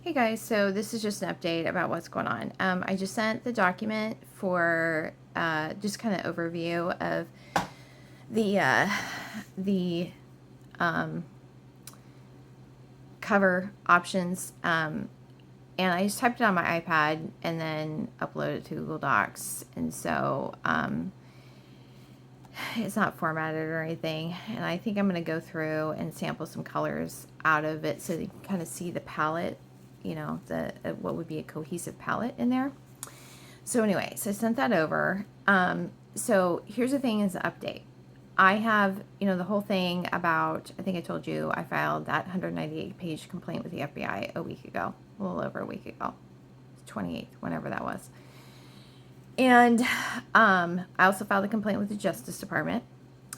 Hey guys, so this is just an update about what's going on. I just sent the document for just kind of overview of the cover options, and I just typed it on my iPad and then uploaded it to Google Docs, and so it's not formatted or anything. And I think I'm going to go through and sample some colors out of it so you can kind of see the palette. You know, what would be a cohesive palette in there. So anyway, so I sent that over. So here's the thing, is the update. I have, the whole thing about, I think I told you, I filed that 198-page complaint with the FBI a week ago, a little over a week ago, 28th, whenever that was. And I also filed a complaint with the Justice Department,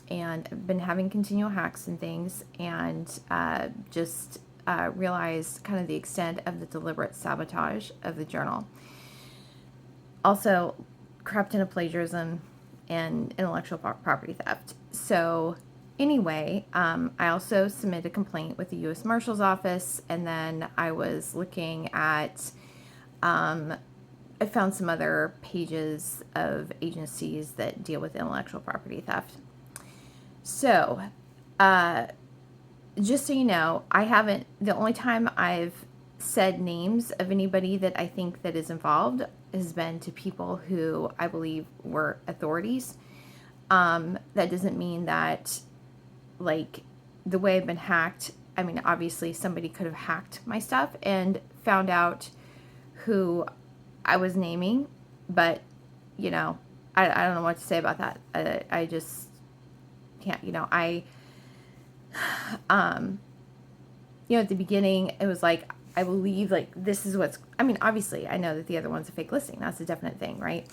and I've been having continual hacks and things, and just realized kind of the extent of the deliberate sabotage of the journal. Also, crept into plagiarism and intellectual property theft. So anyway, I also submitted a complaint with the U.S. Marshal's Office, and then I was looking at, I found some other pages of agencies that deal with intellectual property theft. So, just so you know, the only time I've said names of anybody that I think that is involved has been to people who I believe were authorities. That doesn't mean that, like, the way I've been hacked, I mean, obviously somebody could have hacked my stuff and found out who I was naming, but, I don't know what to say about that. I just can't, at the beginning, it was like, I believe, like, this is obviously, I know that the other one's a fake listing. That's a definite thing, right?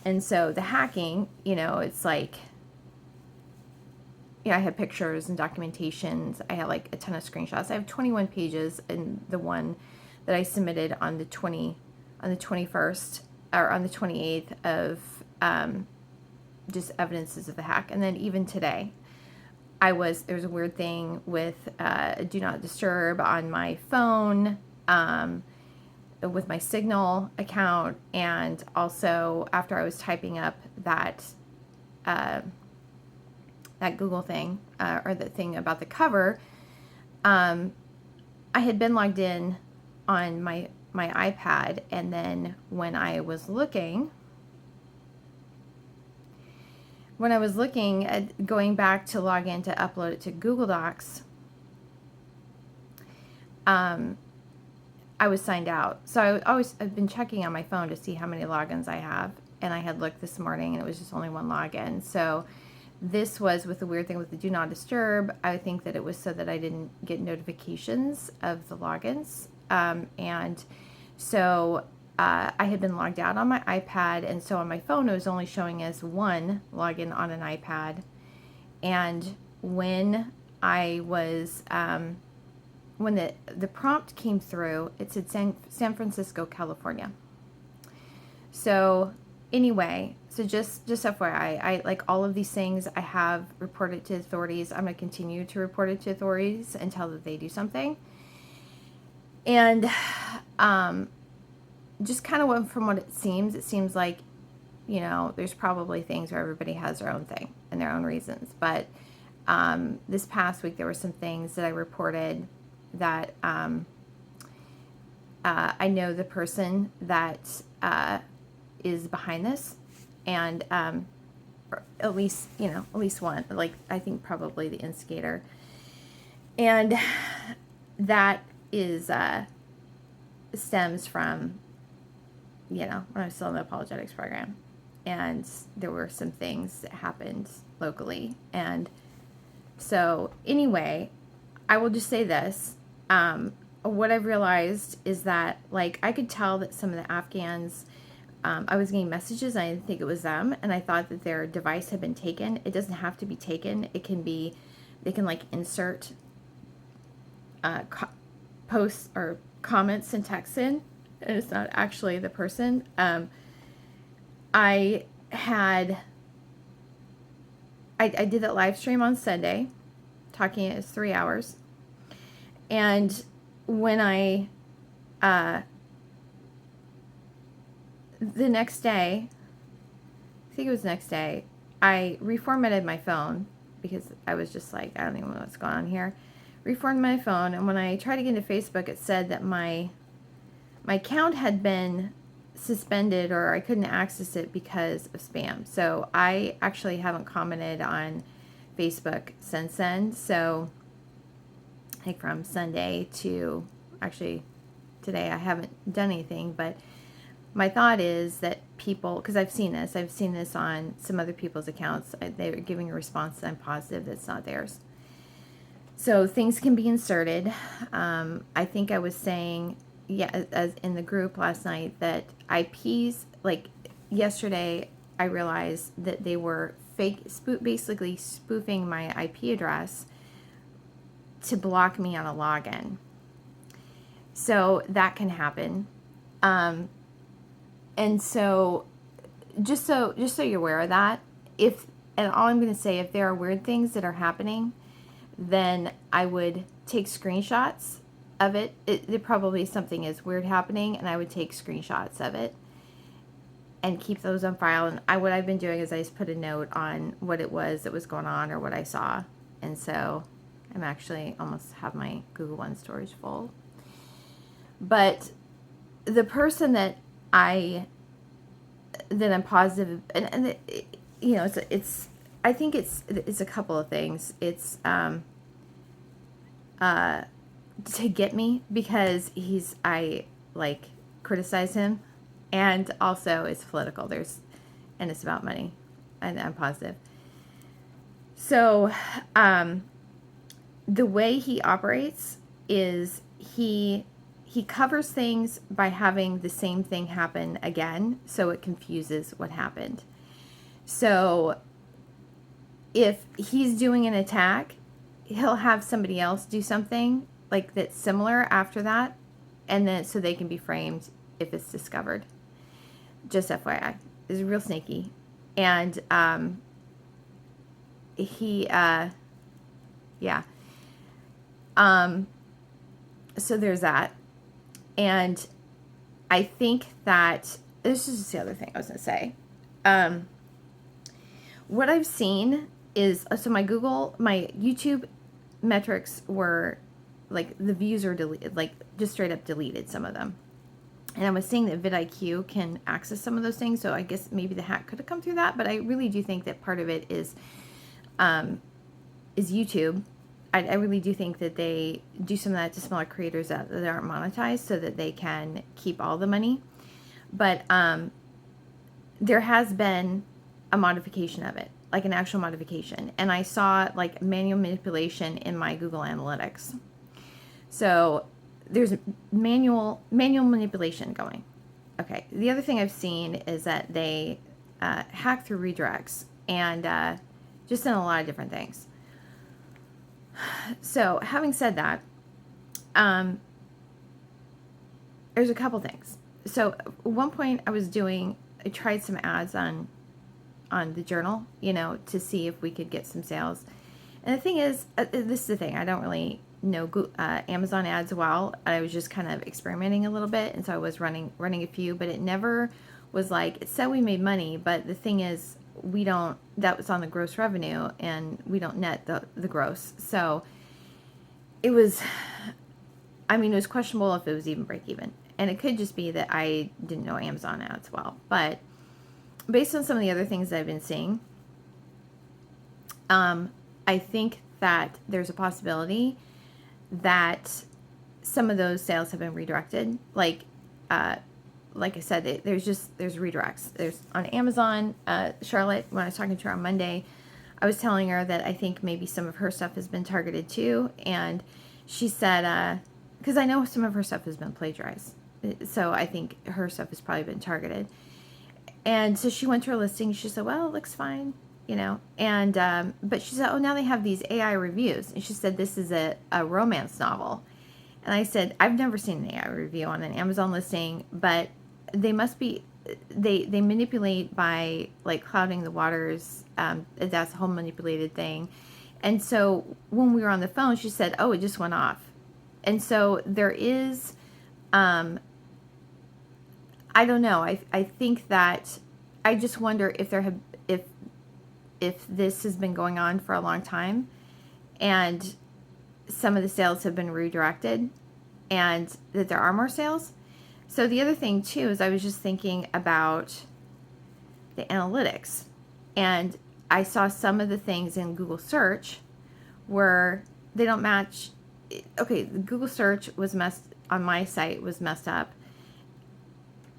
And so the hacking, it's like, I have pictures and documentations. I have, like, a ton of screenshots. I have 21 pages in the one that I submitted on the 21st, or on the 28th of, just evidences of the hack. And then even today, there was a weird thing with do not disturb on my phone, with my Signal account, and also after I was typing up that Google thing, or the thing about the cover, I had been logged in on my iPad, and then when I was looking at going back to log in to upload it to Google Docs, I was signed out. So I've been checking on my phone to see how many logins I have, and I had looked this morning and it was just only one login. So this was with the weird thing with the do not disturb. I think that it was so that I didn't get notifications of the logins, and so I had been logged out on my iPad, and so on my phone it was only showing as one login on an iPad. And when I was, when the prompt came through, it said San Francisco, California. So anyway, so just FYI, I like all of these things I have reported to authorities. I'm going to continue to report it to authorities until that they do something. And just kind of from what it seems like, there's probably things where everybody has their own thing and their own reasons. But this past week, there were some things that I reported that I know the person that is behind this, and or at least one, like, I think probably the instigator. And that is stems from when I was still in the apologetics program, and there were some things that happened locally. And so anyway, I will just say this, what I've realized is that, like, I could tell that some of the Afghans, I was getting messages, and I didn't think it was them, and I thought that their device had been taken. It doesn't have to be taken. It can be, they can, like, insert posts or comments and text in, and it's not actually the person. I did that live stream on Sunday, talking, it was 3 hours, and when I the next day, I think it was the next day, I reformatted my phone because I was just like, I don't even know what's going on here. Reformatted my phone, and when I tried to get into Facebook, it said that my account had been suspended, or I couldn't access it because of spam. So I actually haven't commented on Facebook since then. So like from Sunday to actually today, I haven't done anything, but my thought is that people, because I've seen this on some other people's accounts, they're giving a response that I'm positive that's not theirs. So things can be inserted. I think I was saying, yeah, as in the group last night, that IPs, like yesterday, I realized that they were basically spoofing my IP address to block me on a login. So that can happen. And so just so you're aware of that, and all I'm going to say, if there are weird things that are happening, then I would take screenshots of it. It probably something is weird happening, and I would take screenshots of it and keep those on file. And what I've been doing is I just put a note on what it was that was going on or what I saw. And so I'm actually almost have my Google One storage full. But the person that I'm positive, and you know, it's I think it's a couple of things. It's to get me because I like criticize him, and also it's political. And it's about money, and I'm positive. So the way he operates is he covers things by having the same thing happen again, so it confuses what happened. So if he's doing an attack, he'll have somebody else do something like that's similar after that, and then so they can be framed if it's discovered. Just FYI, it's real sneaky. And so there's that. And I think that this is just the other thing I was going to say. What I've seen is, so my YouTube metrics were like, the views are deleted, like just straight up deleted some of them. And I was seeing that vidIQ can access some of those things, so I guess maybe the hack could have come through that. But I really do think that part of it is YouTube. I really do think that they do some of that to smaller creators that aren't monetized, so that they can keep all the money. But there has been a modification of it, like an actual modification. And I saw like manual manipulation in my Google Analytics. So there's manual manipulation going. Okay. The other thing I've seen is that they hack through redirects and just in a lot of different things. So having said that, there's a couple things. So at one point I tried some ads on the journal, you know, to see if we could get some sales. And the thing is, this is the thing, I don't really know Amazon ads well. I was just kind of experimenting a little bit, and so I was running a few, but it never was like, it said we made money, but the thing is, that was on the gross revenue, and we don't net the gross. So it was questionable if it was even break even. And it could just be that I didn't know Amazon ads well. But based on some of the other things that I've been seeing, I think that there's a possibility that some of those sales have been redirected. Like I said, there's redirects. There's on Amazon. Charlotte, when I was talking to her on Monday, I was telling her that I think maybe some of her stuff has been targeted too. And she said, because I know some of her stuff has been plagiarized. So I think her stuff has probably been targeted. And so she went to her listing. She said, well, it looks fine, you know. And but she said, oh, now they have these AI reviews. And she said, this is a romance novel. And I said, I've never seen an AI review on an Amazon listing, but they must be, they manipulate by like clouding the waters. That's a whole manipulated thing. And so when we were on the phone, she said, oh, it just went off. And so there is Um, I don't know. I think that I just wonder if there have if this has been going on for a long time and some of the sales have been redirected and that there are more sales. So the other thing too is I was just thinking about the analytics, and I saw some of the things in Google search where they don't match. Okay, the Google search was messed on my site was messed up,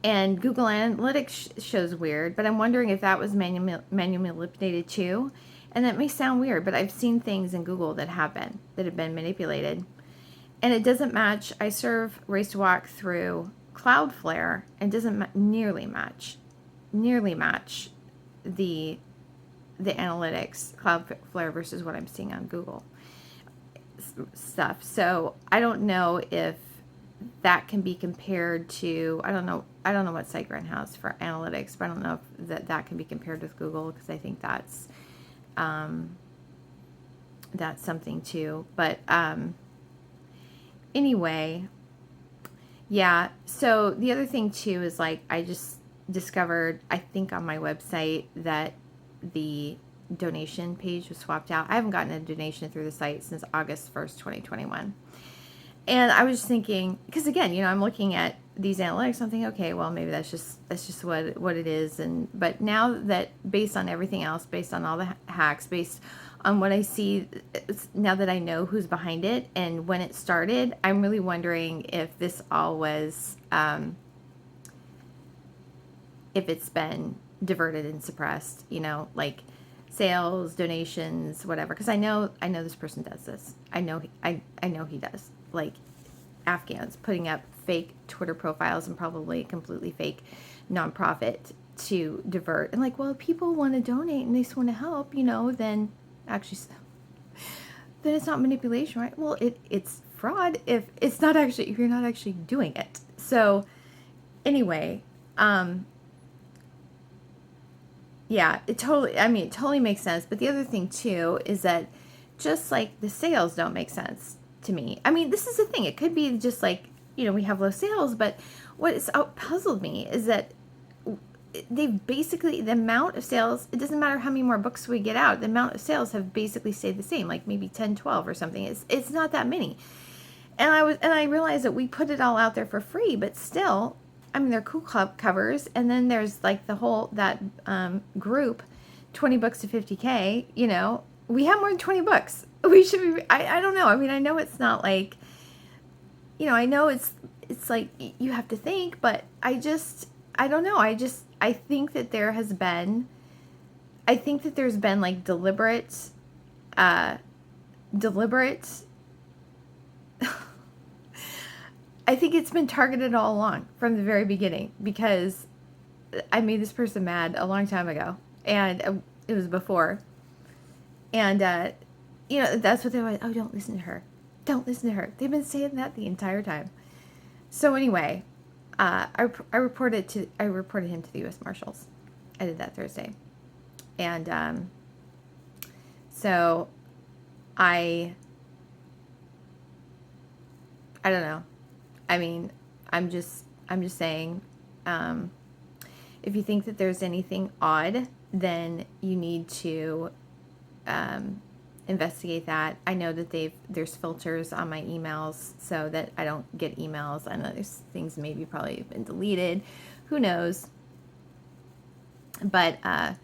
and Google Analytics shows weird, but I'm wondering if that was manually manipulated too. And that may sound weird, but I've seen things in Google that have been manipulated, and it doesn't match. I serve Race to Walk through Cloudflare, and doesn't nearly match the analytics Cloudflare versus what I'm seeing on Google stuff. So I don't know if that can be compared to, I don't know what SiteGround has for analytics, but I don't know if that can be compared with Google, because I think that's something too. But anyway, yeah. So the other thing too is, like, I just discovered, I think on my website, that the donation page was swapped out. I haven't gotten a donation through the site since August 1st, 2021. And I was just thinking, because again, I'm looking at these analytics, I'm thinking, okay, well, maybe that's just what it is. But now that, based on everything else, based on all the hacks, based on what I see, now that I know who's behind it and when it started, I'm really wondering if this all was, if it's been diverted and suppressed, like sales, donations, whatever. Because I know this person does this. I know he does. Like, Afghans putting up fake Twitter profiles and probably completely fake nonprofit to divert. And like, well, if people want to donate and they just want to help, then actually, then it's not manipulation, right? Well, it's fraud if you're not actually doing it. So anyway, yeah, it totally makes sense. But the other thing too is that, just like the sales don't make sense to me. I mean, this is the thing. It could be just like, we have low sales, but what has puzzled me is that they've basically, the amount of sales, it doesn't matter how many more books we get out, the amount of sales have basically stayed the same, like maybe 10, 12 or something. It's not that many. And I realized that we put it all out there for free, but still, I mean, they're cool club covers. And then there's like that group, 20 books to 50K, we have more than 20 books. We should be, I don't know. I mean, I know it's not like, I know it's like you have to think, but I don't know. I think that there's been like deliberate, I think it's been targeted all along from the very beginning, because I made this person mad a long time ago, and it was before. And, that's what they were, oh, don't listen to her. Don't listen to her. They've been saying that the entire time. So anyway, I reported him to the U.S. Marshals. I did that Thursday. And, so I don't know. I mean, I'm just saying, if you think that there's anything odd, then you need to investigate that. I know that there's filters on my emails so that I don't get emails. I know there's things maybe probably have been deleted. Who knows? But I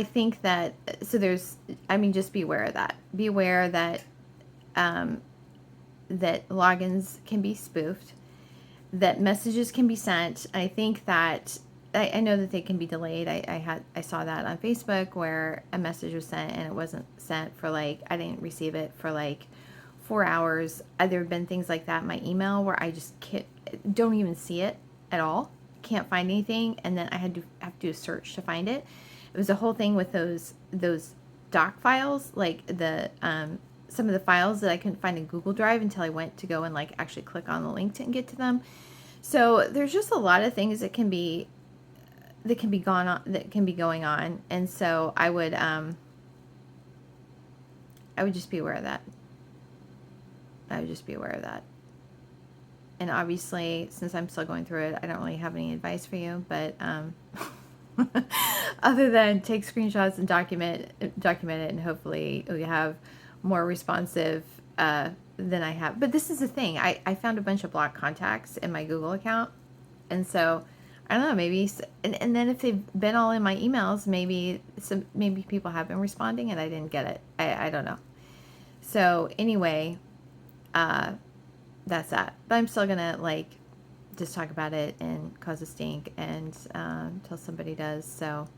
think that, so just be aware of that. Be aware that that logins can be spoofed, that messages can be sent. I think that I know that they can be delayed. I saw that on Facebook where a message was sent and it wasn't sent for I didn't receive it for 4 hours. There have been things like that in my email where I just don't even see it at all. Can't find anything, and then I have to do a search to find it. It was a whole thing with those doc files, like the some of the files that I couldn't find in Google Drive until I went to go and actually click on the link to get to them. So there's just a lot of things that can be going on, and so I would just be aware of that. And obviously, since I'm still going through it, I don't really have any advice for you, but other than take screenshots and document it, and hopefully we have more responsive than I have. But this is the thing. I found a bunch of blocked contacts in my Google account. And so, I don't know, maybe, and then if they've been all in my emails, maybe people have been responding and I didn't get it. I don't know. So anyway, that's that. But I'm still gonna like just talk about it and cause a stink and until somebody does. So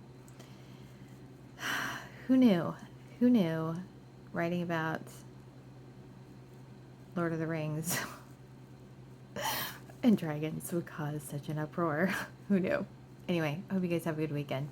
who knew? Who knew? Writing about Lord of the Rings and dragons would cause such an uproar. Who knew? Anyway, I hope you guys have a good weekend.